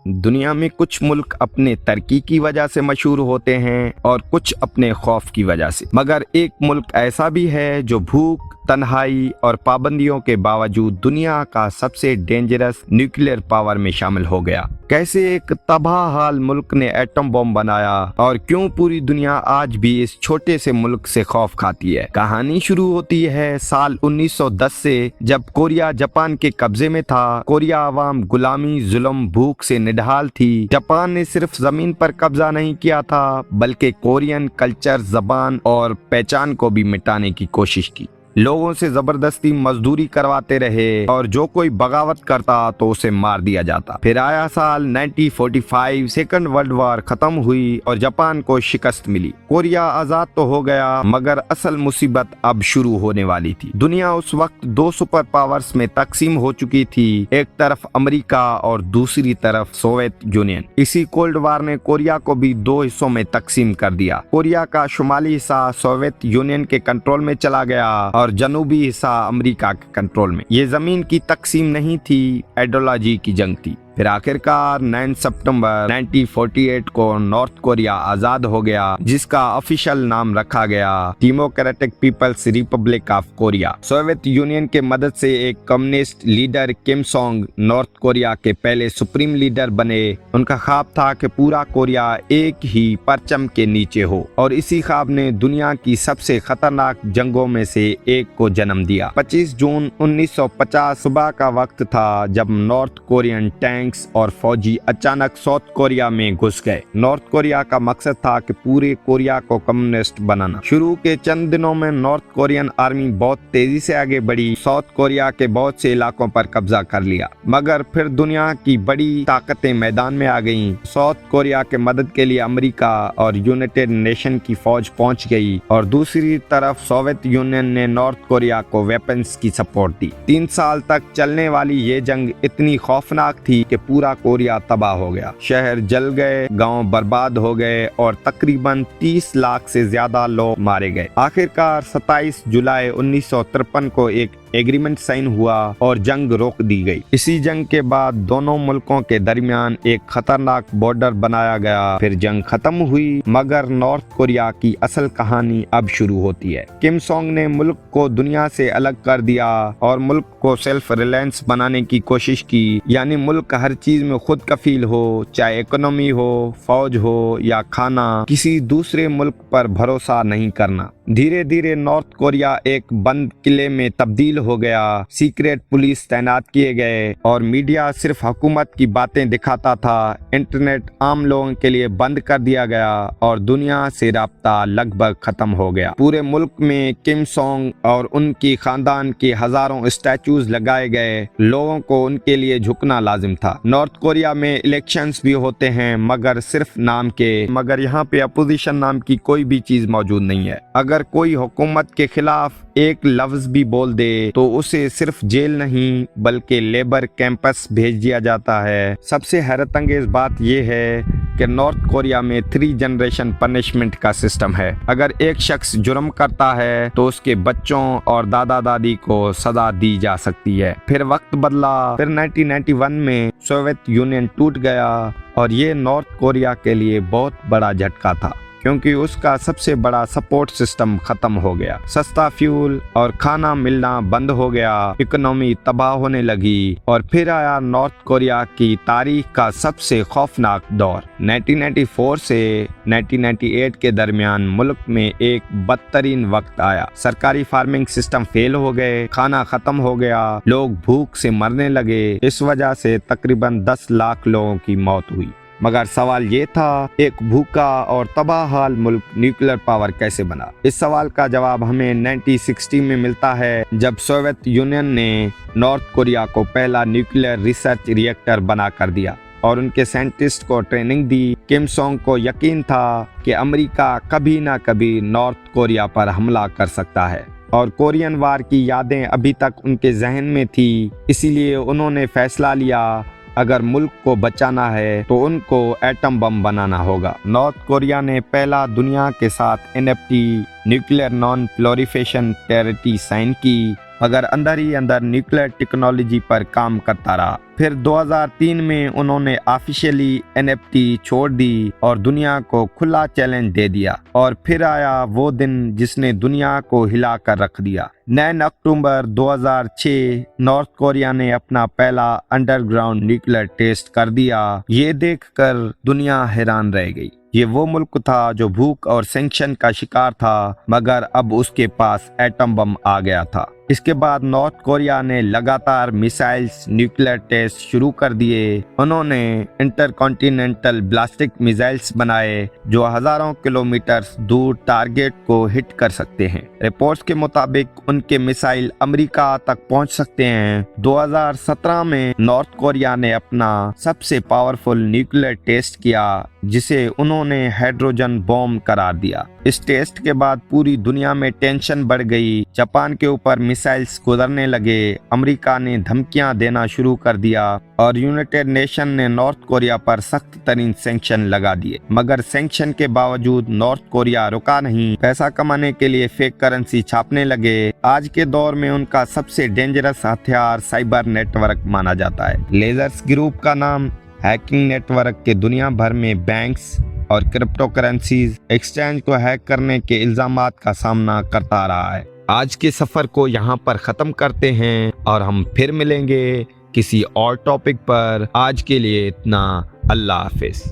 दुनिया में कुछ मुल्क अपने तरक्की की वजह से मशहूर होते हैं और कुछ अपने खौफ की वजह से, मगर एक मुल्क ऐसा भी है जो भूख, तन्हाई और पाबंदियों के बावजूद दुनिया का सबसे डेंजरस न्यूक्लियर पावर में शामिल हो गया। कैसे एक तबाह मुल्क ने एटम बम बनाया और क्यों पूरी दुनिया आज भी इस छोटे से मुल्क से खौफ खाती है। कहानी शुरू होती है साल 1910 से, जब कोरिया जापान के कब्जे में था। कोरिया आवाम गुलामी, जुल्म, भूख से निढाल थी। जापान ने सिर्फ जमीन पर कब्जा नहीं किया था, बल्कि कोरियन कल्चर, जबान और पहचान को भी मिटाने की कोशिश की। लोगों से जबरदस्ती मजदूरी करवाते रहे और जो कोई बगावत करता तो उसे मार दिया जाता। फिर आया साल 1945, सेकंड वर्ल्ड वॉर खत्म हुई और जापान को शिकस्त मिली। कोरिया आजाद तो हो गया, मगर असल मुसीबत अब शुरू होने वाली थी। दुनिया उस वक्त दो सुपर पावर्स में तकसीम हो चुकी थी, एक तरफ अमेरिका और दूसरी तरफ सोवियत यूनियन। इसी कोल्ड वार ने कोरिया को भी दो हिस्सों में तकसीम कर दिया। कोरिया का शुमाली हिस्सा सोवियत यूनियन के कंट्रोल में चला गया और जनूबी हिस्सा अमेरिका के कंट्रोल में। ये जमीन की तकसीम नहीं थी, आइडियोलॉजी की जंग थी। फिर आखिरकार 9 सितंबर 1948 को नॉर्थ कोरिया आजाद हो गया, जिसका ऑफिशियल नाम रखा गया Democratic People's Republic of Korea. Soviet Union के मदद से एक communist leader Kim Jong North Korea के पहले सुप्रीम लीडर बने। उनका ख्वाब था कि पूरा कोरिया एक ही परचम के नीचे हो और इसी ख्वाब ने दुनिया की सबसे खतरनाक जंगों में से एक को जन्म दिया। 25 जून 1950 सुबह का वक्त था जब नॉर्थ कोरियन टैंक और फौजी अचानक साउथ कोरिया में घुस गए। नॉर्थ कोरिया का मकसद था कि पूरे कोरिया को कम्युनिस्ट बनाना। शुरू के चंद दिनों में नॉर्थ कोरियन आर्मी बहुत तेजी से आगे बढ़ी, साउथ कोरिया के बहुत से इलाकों पर कब्जा कर लिया। मगर फिर दुनिया की बड़ी ताकतें मैदान में आ गईं। साउथ कोरिया के मदद के लिए अमेरिका और यूनाइटेड नेशन की फौज पहुंच गई और दूसरी तरफ सोवियत यूनियन ने नॉर्थ कोरिया को वेपन्स की सपोर्ट दी। 3 साल तक चलने वाली ये जंग इतनी खौफनाक थी कि पूरा कोरिया तबाह हो गया। शहर जल गए, गांव बर्बाद हो गए और तकरीबन 30 लाख से ज्यादा लोग मारे गए। आखिरकार 27 जुलाई 1953 को एक एग्रीमेंट साइन हुआ और जंग रोक दी गई। इसी जंग के बाद दोनों मुल्कों के दरमियान एक खतरनाक बॉर्डर बनाया गया। फिर जंग खत्म हुई, मगर नॉर्थ कोरिया की असल कहानी अब शुरू होती है। किम जोंग ने मुल्क को दुनिया से अलग कर दिया और मुल्क को सेल्फ रिलायंस बनाने की कोशिश की, यानी मुल्क हर चीज में खुद कफील हो, चाहे इकोनॉमी हो, फौज हो या खाना। किसी दूसरे मुल्क पर भरोसा नहीं करना। धीरे धीरे नॉर्थ कोरिया एक बंद किले में तब्दील हो गया। सीक्रेट पुलिस तैनात किए गए और मीडिया सिर्फ हुकूमत की बातें दिखाता था। इंटरनेट आम लोगों के लिए बंद कर दिया गया और दुनिया से राब्ता लगभग खत्म हो गया। पूरे मुल्क में किम जोंग और उनकी खानदान के हजारों स्टैचूज लगाए गए। लोगों को उनके लिए झुकना लाजिम था। नॉर्थ कोरिया में इलेक्शंस भी होते हैं, मगर सिर्फ नाम के। मगर यहाँ पे अपोजिशन नाम की कोई भी चीज मौजूद नहीं है। अगर कोई हुकूमत के खिलाफ एक लफ्ज भी बोल दे तो उसे सिर्फ जेल नहीं बल्कि लेबर कैंपस भेज दिया जाता है। सबसे हैरत अंगेज बात यह है कि नॉर्थ कोरिया में 3 जनरेशन पनिशमेंट का सिस्टम है। अगर एक शख्स जुर्म करता है तो उसके बच्चों और दादा दादी को सजा दी जा सकती है। फिर वक्त बदला। फिर 1991 में सोवियत यूनियन टूट गया और ये नॉर्थ कोरिया के लिए बहुत बड़ा झटका था, क्योंकि उसका सबसे बड़ा सपोर्ट सिस्टम खत्म हो गया। सस्ता फ्यूल और खाना मिलना बंद हो गया। इकोनॉमी तबाह होने लगी और फिर आया नॉर्थ कोरिया की तारीख का सबसे खौफनाक दौर। 1994 से 1998 के दरमियान मुल्क में एक बदतरीन वक्त आया। सरकारी फार्मिंग सिस्टम फेल हो गए, खाना खत्म हो गया, लोग भूख से मरने लगे। इस वजह से तकरीबन 10 लाख लोगों की मौत हुई। मगर सवाल ये था, एक भूखा और तबाहाल मुल्क न्यूक्लियर पावर कैसे बना? इस सवाल का जवाब हमें 1960 में मिलता है, जब सोवियत यूनियन ने नॉर्थ कोरिया को पहला न्यूक्लियर रिसर्च रिएक्टर बना कर दिया और उनके साइंटिस्ट को ट्रेनिंग दी। किम जोंग को यकीन था कि अमेरिका कभी ना कभी नॉर्थ कोरिया पर हमला कर सकता है और कोरियन वार की यादें अभी तक उनके जहन में थी। इसीलिए उन्होंने फैसला लिया, अगर मुल्क को बचाना है तो उनको एटम बम बनाना होगा। नॉर्थ कोरिया ने पहला दुनिया के साथ NPT nuclear non proliferation treaty sign की मगर अंदर ही अंदर न्यूक्लियर टेक्नोलॉजी पर काम करता रहा। फिर 2003 में उन्होंने ऑफिशियली NFT छोड़ दी और दुनिया को खुला चैलेंज दे दिया। और फिर आया वो दिन जिसने दुनिया को हिला कर रख दिया। 9 अक्टूबर 2006 नॉर्थ कोरिया ने अपना पहला अंडरग्राउंड न्यूक्लियर टेस्ट कर दिया। ये देखकर दुनिया हैरान रह गई। ये वो मुल्क था जो भूख और सैंक्शन का शिकार था, मगर अब उसके पास एटम बम आ गया था। इसके बाद नॉर्थ कोरिया ने लगातार मिसाइल्स न्यूक्लियर टेस्ट शुरू कर दिए। उन्होंने इंटरकॉन्टिनेंटल बैलिस्टिक मिसाइल्स बनाए जो हजारों किलोमीटर दूर टारगेट को हिट कर सकते हैं। रिपोर्ट्स के मुताबिक उनके मिसाइल अमेरिका तक पहुंच सकते हैं। 2017 में नॉर्थ कोरिया ने अपना सबसे पावरफुल न्यूक्लियर टेस्ट किया, जिसे उन्होंने हाइड्रोजन बॉम्ब करार दिया। इस टेस्ट के बाद पूरी दुनिया में टेंशन बढ़ गई। जापान के ऊपर मिसाइल्स गुजरने लगे, अमेरिका ने धमकियां देना शुरू कर दिया और यूनाइटेड नेशन ने नॉर्थ कोरिया पर सख्त तरीन सैंक्शन लगा दिए। मगर सैंक्शन के बावजूद नॉर्थ कोरिया रुका नहीं। पैसा कमाने के लिए फेक करेंसी छापने लगे। आज के दौर में उनका सबसे डेंजरस हथियार साइबर नेटवर्क माना जाता है। लेजर्स ग्रुप का नाम हैकिंग नेटवर्क के दुनिया भर में बैंक्स और क्रिप्टो करेंसीज एक्सचेंज को हैक करने के इल्जामात का सामना करता रहा है। आज के सफर को यहाँ पर खत्म करते हैं और हम फिर मिलेंगे किसी और टॉपिक पर। आज के लिए इतना, अल्लाह हाफिज।